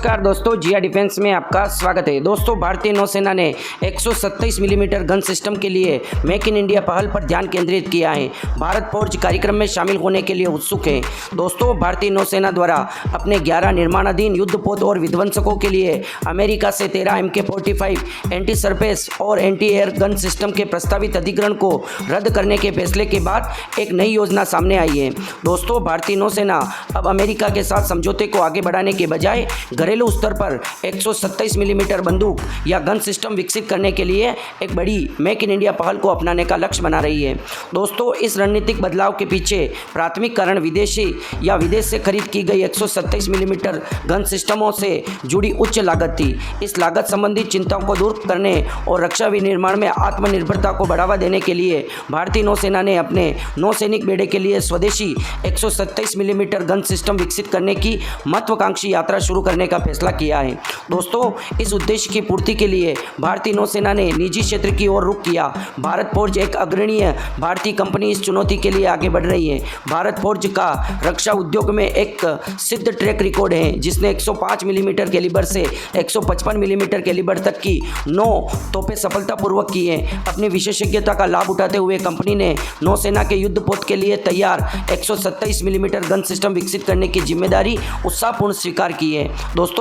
नमस्कार दोस्तों, जिया डिफेंस में आपका स्वागत है। दोस्तों, भारतीय नौसेना ने 127 मिलीमीटर गन सिस्टम के लिए मेक इन इंडिया पहल पर ध्यान केंद्रित किया है। भारत फोर्ज कार्यक्रम में शामिल होने के लिए उत्सुक है। दोस्तों, भारतीय नौसेना द्वारा अपने 11 निर्माणाधीन युद्धपोत और विध्वंसकों के लिए अमेरिका से 13 MK-45 एंटी सरफेस और एंटी एयर गन सिस्टम के प्रस्तावित अधिग्रहण को रद्द करने के फैसले के बाद एक नई योजना सामने आई है। दोस्तों, भारतीय नौसेना अब अमेरिका के साथ समझौते को आगे बढ़ाने के बजाय घरेलू स्तर पर 127 मिलीमीटर बंदूक या गन सिस्टम विकसित करने के लिए एक बड़ी मेक इन इंडिया पहल को अपनाने का लक्ष्य बना रही है। दोस्तों, इस रणनीतिक बदलाव के पीछे प्राथमिक कारण विदेशी या विदेश से खरीद की गई 127 मिलीमीटर गन सिस्टमों से जुड़ी उच्च लागत थी। इस लागत संबंधी चिंताओं को दूर करने और रक्षा विनिर्माण में आत्मनिर्भरता को बढ़ावा देने के लिए भारतीय नौसेना ने अपने नौसैनिक बेड़े के लिए स्वदेशी 127 मिलीमीटर गन सिस्टम विकसित करने की महत्वाकांक्षी यात्रा शुरू करने का फैसला किया है। दोस्तों, इस उद्देश्य की पूर्ति के लिए भारतीय नौसेना ने निजी क्षेत्र की ओर रुख किया। भारत फोर्ज एक अग्रणी भारतीय कंपनी इस चुनौती के लिए आगे बढ़ रही है। भारत फोर्ज का रक्षा उद्योग में एक सिद्ध ट्रैक रिकॉर्ड है, जिसने 105 मिलीमीटर कैलिबर से 155 मिलीमीटर कैलिबर तक की 9 तोपें सफलतापूर्वक की हैं। अपनी विशेषज्ञता का लाभ उठाते हुए कंपनी ने नौसेना के युद्धपोत के लिए तैयार 127 मिलीमीटर गन सिस्टम विकसित करने की जिम्मेदारी उत्साहपूर्ण स्वीकार की है। दोस्तों,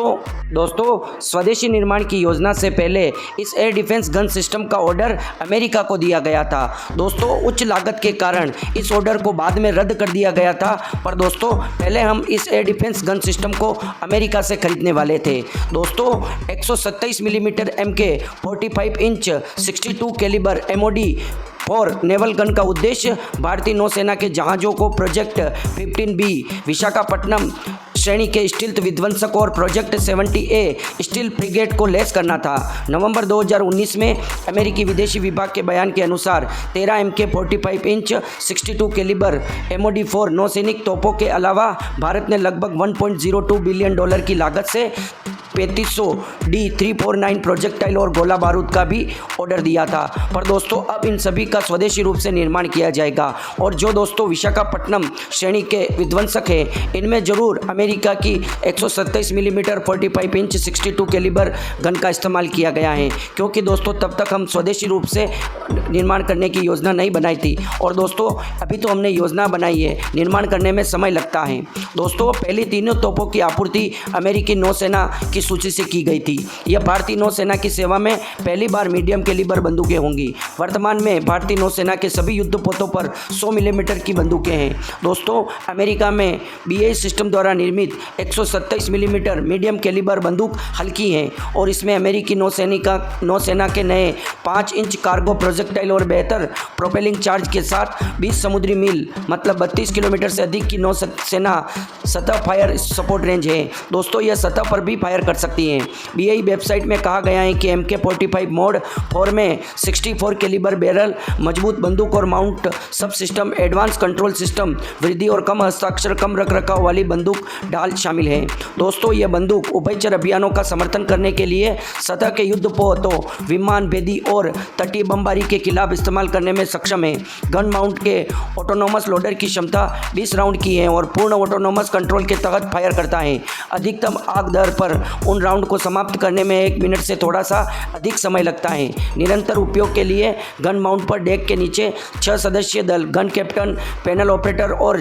स्वदेशी निर्माण की योजना से पहले इस एयर डिफेंस गन सिस्टम का ऑर्डर अमेरिका को दिया गया था। दोस्तों, उच्च लागत के कारण इस ऑर्डर को बाद में रद्द कर दिया गया था, पर दोस्तों पहले हम इस एयर डिफेंस गन सिस्टम को अमेरिका से खरीदने वाले थे। दोस्तों, 127 millimetre MK-45 inch 62 calibre MOD और नेवल गन का उद्देश्य भारतीय नौसेना के जहाज़ों को प्रोजेक्ट 15B विशाखापट्टनम श्रेणी के स्टील्थ विध्वंसक और प्रोजेक्ट 70A स्टील फ्रिगेट को लैस करना था। नवंबर 2019 में अमेरिकी विदेशी विभाग के बयान के अनुसार 13 MK-45 इंच 62 कैलिबर MOD-4 नौसैनिक तोपों के अलावा भारत ने लगभग $1.02 बिलियन की लागत से 3500 D349 प्रोजेक्टाइल और गोला बारूद का भी ऑर्डर दिया था। पर दोस्तों, अब इन सभी का स्वदेशी रूप से निर्माण किया जाएगा और जो दोस्तों विशाखापट्टनम श्रेणी के विध्वंसक हैं, इनमें जरूर अमेरिका की 127 मिलीमीटर 45 इंच 62 कैलिबर गन का इस्तेमाल किया गया है, क्योंकि दोस्तों तब तक हम स्वदेशी रूप से निर्माण करने की योजना नहीं बनाई थी और दोस्तों अभी तो हमने योजना बनाई है, निर्माण करने में समय लगता है। दोस्तों, पहली तीनों तोपों की आपूर्ति अमेरिकी नौसेना की सूची से की गई थी। यह भारतीय नौसेना की सेवा में पहली बार मीडियम कैलिबर बंदूकें होंगी। वर्तमान में भारतीय नौसेना के सभी युद्धपोतों पर 100 मिलीमीटर की बंदूकें हैं। दोस्तों, अमेरिका में BAE सिस्टम द्वारा निर्मित 127 मिलीमीटर मीडियम कैलिबर बंदूक हल्की है और इसमें अमेरिकी नौसेना के नए 5 इंच कार्गो प्रोजेक्टाइल और बेहतर प्रोपेलिंग चार्ज के साथ 20 समुद्री मील मतलब 32 किलोमीटर से अधिक की नौसेना सतह फायर सपोर्ट रेंज है। दोस्तों, यह सतह पर भी फायर कर सकती हैं। BAE वेबसाइट में कहा गया है कि MK-45 मोड 4 में 64 कैलिबर बैरल, मजबूत बंदूक और माउंट सब सिस्टम, एडवांस कंट्रोल सिस्टम, वृद्धि और कम हस्ताक्षर, कम रखरखाव वाली बंदूक ढाल शामिल है। दोस्तों, यह बंदूक उभयचर अभियानों का समर्थन करने के लिए सतह के युद्धपोतों, विमान भेदी और तटीय बमबारी के खिलाफ इस्तेमाल करने में सक्षम है। गन माउंट के ऑटोनोमस लोडर की क्षमता 20 राउंड की है और पूर्ण ऑटोनोमस कंट्रोल के तहत फायर करता है। अधिकतम आग दर पर उन राउंड को समाप्त करने में 1 मिनट से थोड़ा सा अधिक समय लगता है। निरंतर उपयोग के लिए गन माउंट पर डेक के नीचे 6 सदस्यीय दल, गन कैप्टन, पैनल ऑपरेटर और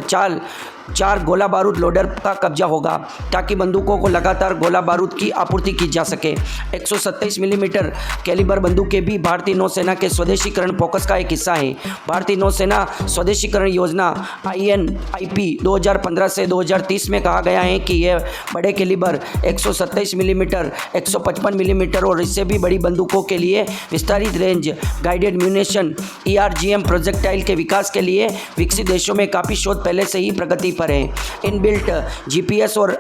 4 गोला बारूद लोडर का कब्जा होगा, ताकि बंदूकों को लगातार गोला बारूद की आपूर्ति की जा सके। 127 मिलीमीटर कैलिबर बंदूकें भी भारतीय नौसेना के स्वदेशीकरण फोकस का एक हिस्सा है। भारतीय नौसेना स्वदेशीकरण योजना INIP 2015 से 2030 में कहा गया है कि यह बड़े कैलिबर 127 मिलीमीटर, 155 मिलीमीटर और इससे भी बड़ी बंदूकों के लिए विस्तारित range guided munition ERGM projectile के विकास के लिए विकसित देशों में काफ़ी शोध पहले से ही प्रगति पर है। इनबिल्ट GPS और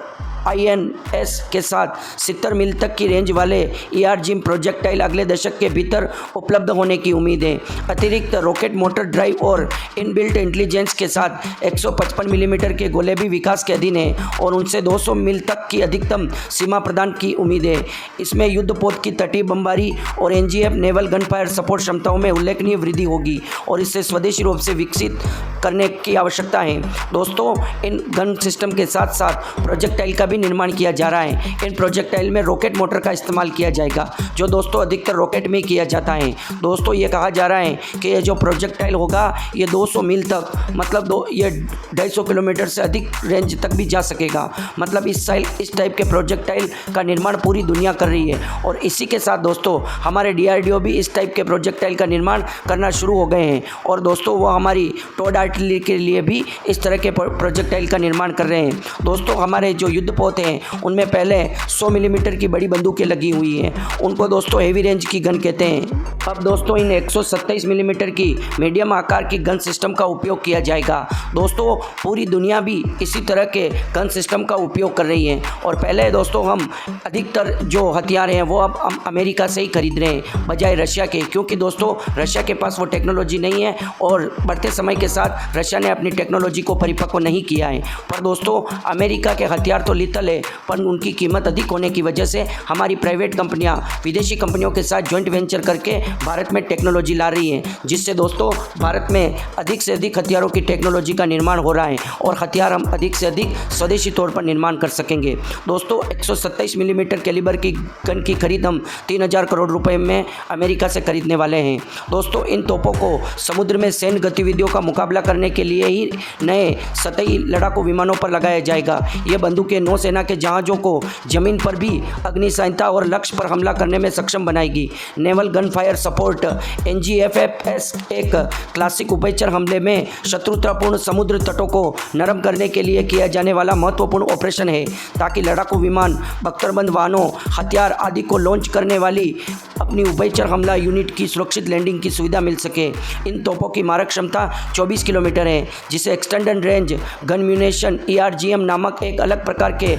INS के साथ 70 मील तक की रेंज वाले ERGM प्रोजेक्टाइल अगले दशक के भीतर उपलब्ध होने की उम्मीद है। अतिरिक्त रॉकेट मोटर ड्राइव और इनबिल्ट इंटेलिजेंस के साथ 155 मिलीमीटर के गोले भी विकास के अधीन है और उनसे 200 मील तक की अधिकतम सीमा प्रदान की उम्मीद है। इसमें युद्धपोत की तटीय बमबारी और NGF naval gun fire support क्षमताओं में उल्लेखनीय वृद्धि होगी और इसे स्वदेशी रूप से विकसित करने की आवश्यकता है। दोस्तों, इन गन सिस्टम के साथ साथ प्रोजेक्टाइल का भी निर्माण किया जा रहा है। इन प्रोजेक्टाइल में रॉकेट मोटर का इस्तेमाल किया जाएगा, जो दोस्तों अधिकतर रॉकेट में किया जाता है। दोस्तों ये कहा जा रहा है कि ये जो प्रोजेक्टाइल होगा ये 200 मील तक, मतलब ये 250 किलोमीटर से अधिक रेंज तक भी जा सकेगा। मतलब इस टाइप के प्रोजेक्टाइल का निर्माण पूरी दुनिया कर रही है। और इसी के साथ दोस्तों हमारे DRDO भी इस टाइप के प्रोजेक्टाइल का निर्माण करना शुरू हो गए हैं। और दोस्तों वो हमारी टॉड आर्टिलरी के लिए भी इस तरह के प्रोजेक्टाइल का निर्माण कर रहे हैं। दोस्तों हमारे जो युद्धपोत हैं उनमें पहले 100 मिलीमीटर की बड़ी बंदूकें लगी हुई हैं, उनको दोस्तों हेवी रेंज की गन कहते हैं। अब दोस्तों इन 127 मिलीमीटर की मीडियम आकार की गन सिस्टम का उपयोग किया जाएगा। दोस्तों पूरी दुनिया भी इसी तरह के गन सिस्टम का उपयोग कर रही है। और पहले दोस्तों हम अधिकतर जो हथियार हैं वो अब अमेरिका से ही खरीद रहे हैं बजाय रशिया के, क्योंकि दोस्तों रशिया के पास वो टेक्नोलॉजी नहीं है और बढ़ते समय के साथ रशिया ने अपनी टेक्नोलॉजी को परिपक्व नहीं किया है। पर दोस्तों अमेरिका के हथियार तो लिथल है, पर उनकी कीमत अधिक होने की वजह से हमारी प्राइवेट कंपनियां विदेशी कंपनियों के साथ जॉइंट वेंचर करके भारत में टेक्नोलॉजी ला रही हैं, जिससे दोस्तों भारत में अधिक से अधिक हथियारों की टेक्नोलॉजी का निर्माण हो रहा है और हथियार हम अधिक से अधिक स्वदेशी तौर पर निर्माण कर सकेंगे। दोस्तों 127 मिलीमीटर कैलिबर की गन की खरीद हम 3000 करोड़ रुपए में अमेरिका से खरीदने वाले हैं। दोस्तों इन तोपों को समुद्र में सैन्य गतिविधियों का मुकाबला करने के लिए ही नए सतही लड़ाकू विमानों पर लगाया जाएगा। ये बंदूकें नौसेना के जहाज़ों को जमीन पर भी अग्नि सहायता और लक्ष्य पर हमला करने में सक्षम बनाएगी। Naval gun fire support NGFFS एक क्लासिक उभयचर हमले में शत्रुतापूर्ण समुद्र तटों को नरम करने के लिए किया जाने वाला महत्वपूर्ण ऑपरेशन है, ताकि लड़ाकू विमान, बख्तरबंद वाहनों, हथियार आदि को लॉन्च करने वाली अपनी उभयचर हमला यूनिट की सुरक्षित लैंडिंग की सुविधा मिल सके। इन तोपों की मारक क्षमता 24 किलोमीटर है, जिसे extended range gun munition ERGM नामक एक अलग प्रकार के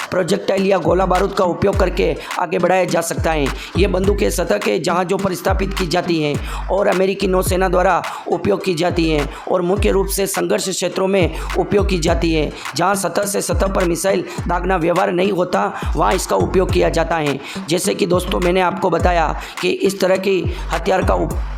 प्रोजेक्टाइल या गोला बारूद का उपयोग करके आगे बढ़ाया जा सकता है। ये बंदूकें सतह के जहाज़ों पर स्थापित की जाती हैं और अमेरिकी नौसेना द्वारा उपयोग की जाती हैं और मुख्य रूप से संघर्ष क्षेत्रों में उपयोग की जाती है। जहां सतह से सतह पर मिसाइल दागना व्यवहार नहीं होता, वहां इसका उपयोग किया जाता है। जैसे कि दोस्तों मैंने आपको बताया कि इस तरह की हथियार का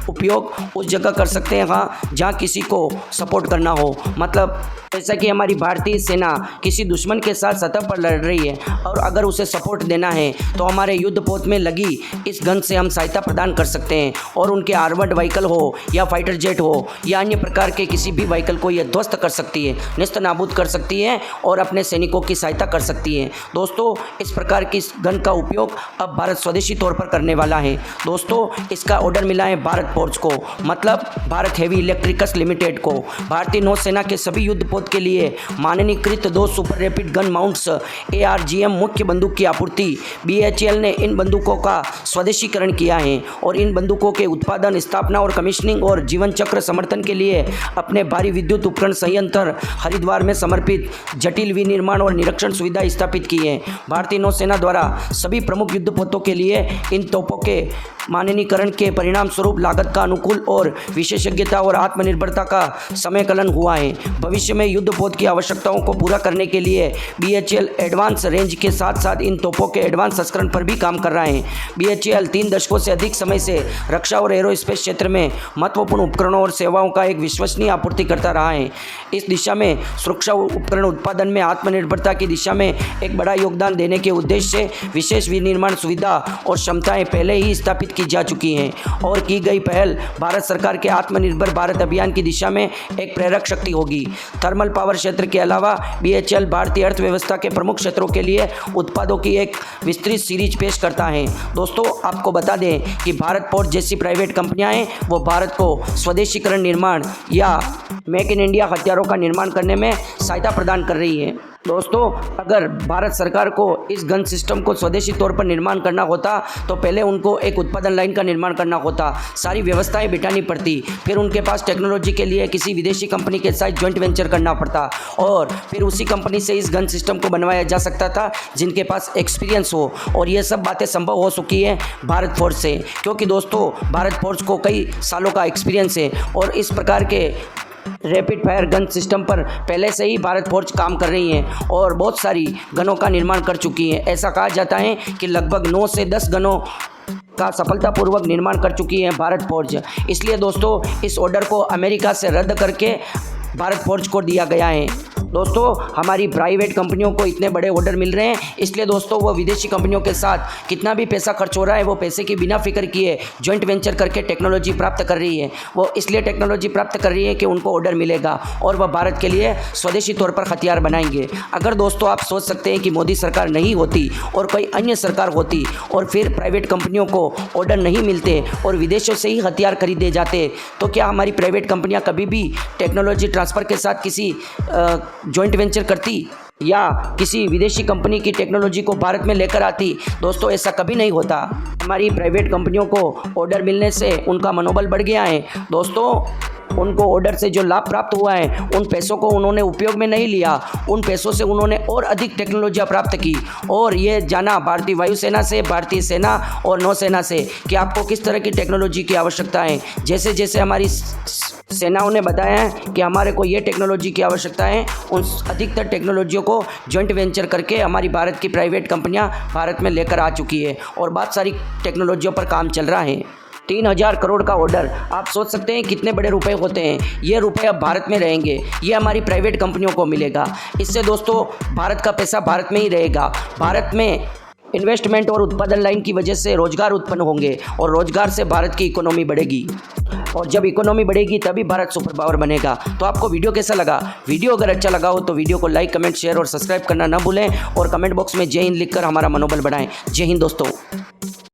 उपयोग उस जगह कर सकते हैं जहाँ किसी को सपोर्ट करना हो। मतलब जैसा कि हमारी भारतीय सेना किसी दुश्मन के साथ सतह पर लड़ रही है और अगर उसे सपोर्ट देना है तो हमारे युद्धपोत में लगी इस गन से हम सहायता प्रदान कर सकते हैं और उनके आर्मर्ड व्हीकल हो या फाइटर जेट हो या अन्य प्रकार के किसी भी व्हीकल को यह ध्वस्त कर सकती है, नेस्त नाबूद कर सकती है और अपने सैनिकों की सहायता कर सकती है। दोस्तों इस प्रकार की गन का उपयोग अब भारत स्वदेशी तौर पर करने वाला है। दोस्तों इसका ऑर्डर मिला है भारत फोर्स को, मतलब भारत हेवी इलेक्ट्रिकल्स लिमिटेड को। भारतीय नौसेना के सभी युद्धपोत के लिए मानकीकृत 2 super rapid gun mounts ARGM मुख्य बंदूक की आपूर्ति BHEL ने इन बंदूकों का स्वदेशीकरण किया है और इन बंदूकों के उत्पादन, स्थापना और कमीशनिंग और जीवन चक्र समर्थन के लिए अपने भारी विद्युत उपकरण संयंत्र हरिद्वार में समर्पित जटिल विनिर्माण और निरीक्षण सुविधा स्थापित की है। भारतीय नौसेना द्वारा सभी प्रमुख युद्धपोतों के लिए इन तोपों के मानकीकरण के परिणाम स्वरूप लागत का अनुकूल और विशेषज्ञता और आत्मनिर्भरता का समयकलन हुआ है। भविष्य में युद्धपोत की आवश्यकताओं को पूरा करने के लिए BHEL एडवांस रेंज के साथ साथ इन तोपों के एडवांस संस्करण पर भी काम कर रहा है। BHEL 3 दशकों से अधिक समय से रक्षा और एरोस्पेस क्षेत्र में महत्वपूर्ण उपकरणों और सेवाओं का एक विश्वसनीय आपूर्ति करता रहा है। इस दिशा में सुरक्षा उपकरण उत्पादन में आत्मनिर्भरता की दिशा में एक बड़ा योगदान देने के उद्देश्य से विशेष विनिर्माण सुविधा और क्षमताएं पहले ही स्थापित की जा चुकी हैं और की गई पहल भारत सरकार के आत्मनिर्भर भारत अभियान की दिशा में एक प्रेरक शक्ति होगी। थर्मल पावर क्षेत्र के अलावा BHEL भारतीय अर्थव्यवस्था के प्रमुख क्षेत्रों के लिए उत्पादों की एक विस्तृत सीरीज पेश करता है। दोस्तों आपको बता दें कि भारत फोर्स जैसी प्राइवेट कंपनियां हैं वो भारत को स्वदेशीकरण निर्माण या मेक इन इंडिया हथियारों का निर्माण करने में सहायता प्रदान कर रही है। दोस्तों अगर भारत सरकार को इस गन सिस्टम को स्वदेशी तौर पर निर्माण करना होता तो पहले उनको एक उत्पादन लाइन का निर्माण करना होता, सारी व्यवस्थाएं बिठानी पड़ती, फिर उनके पास टेक्नोलॉजी के लिए किसी विदेशी कंपनी के साथ जॉइंट वेंचर करना पड़ता और फिर उसी कंपनी से इस गन सिस्टम को बनवाया जा सकता था जिनके पास एक्सपीरियंस हो। और ये सब बातें संभव हो चुकी है भारत फोर्स से, क्योंकि दोस्तों भारत फोर्स को कई सालों का एक्सपीरियंस है और इस प्रकार के रैपिड फायर गन सिस्टम पर पहले से ही भारत फोर्स काम कर रही है और बहुत सारी गनों का निर्माण कर चुकी है। ऐसा कहा जाता है कि लगभग 9 से 10 गनों का सफलतापूर्वक निर्माण कर चुकी है भारत फोर्स। इसलिए दोस्तों इस ऑर्डर को अमेरिका से रद्द करके भारत फोर्स को दिया गया है। दोस्तों हमारी प्राइवेट कंपनियों को इतने बड़े ऑर्डर मिल रहे हैं, इसलिए दोस्तों वो विदेशी कंपनियों के साथ कितना भी पैसा खर्च हो रहा है वो पैसे की बिना फिक्र किए जॉइंट वेंचर करके टेक्नोलॉजी प्राप्त कर रही है। वो इसलिए टेक्नोलॉजी प्राप्त कर रही है कि उनको ऑर्डर मिलेगा और वह भारत के लिए स्वदेशी तौर पर हथियार बनाएंगे। अगर दोस्तों आप सोच सकते हैं कि मोदी सरकार नहीं होती और कोई अन्य सरकार होती और फिर प्राइवेट कंपनियों को ऑर्डर नहीं मिलते और विदेशों से ही हथियार खरीदे जाते, तो क्या हमारी प्राइवेट कंपनियां कभी भी टेक्नोलॉजी ट्रांसफ़र के साथ किसी जॉइंट वेंचर करती या किसी विदेशी कंपनी की टेक्नोलॉजी को भारत में लेकर आती? दोस्तों ऐसा कभी नहीं होता। हमारी प्राइवेट कंपनियों को ऑर्डर मिलने से उनका मनोबल बढ़ गया है। दोस्तों उनको ऑर्डर से जो लाभ प्राप्त हुआ है उन पैसों को उन्होंने उपयोग में नहीं लिया, उन पैसों से उन्होंने और अधिक टेक्नोलॉजियाँ प्राप्त की और ये जाना भारतीय वायुसेना से, भारतीय सेना और नौसेना से कि आपको किस तरह की टेक्नोलॉजी की आवश्यकता है। जैसे जैसे हमारी सेनाओं ने बताया है कि हमारे को ये टेक्नोलॉजी की आवश्यकता है, उन अधिकतर टेक्नोलॉजियों को जॉइंट वेंचर करके हमारी भारत की प्राइवेट कंपनियां भारत में लेकर आ चुकी है और बहुत सारी टेक्नोलॉजियों पर काम चल रहा है। 3000 करोड़ का ऑर्डर, आप सोच सकते हैं कितने बड़े रुपए होते हैं। ये रुपए अब भारत में रहेंगे, ये हमारी प्राइवेट कंपनियों को मिलेगा। इससे दोस्तों भारत का पैसा भारत में ही रहेगा। भारत में इन्वेस्टमेंट और उत्पादन लाइन की वजह से रोजगार उत्पन्न होंगे और रोजगार से भारत की इकोनॉमी बढ़ेगी और जब इकोनॉमी बढ़ेगी तभी भारत सुपर पावर बनेगा। तो आपको वीडियो कैसा लगा? वीडियो अगर अच्छा लगा हो तो वीडियो को लाइक, कमेंट, शेयर और सब्सक्राइब करना ना भूलें और कमेंट बॉक्स में जय हिंद लिखकर हमारा मनोबल बढ़ाएं। जय हिंद दोस्तों।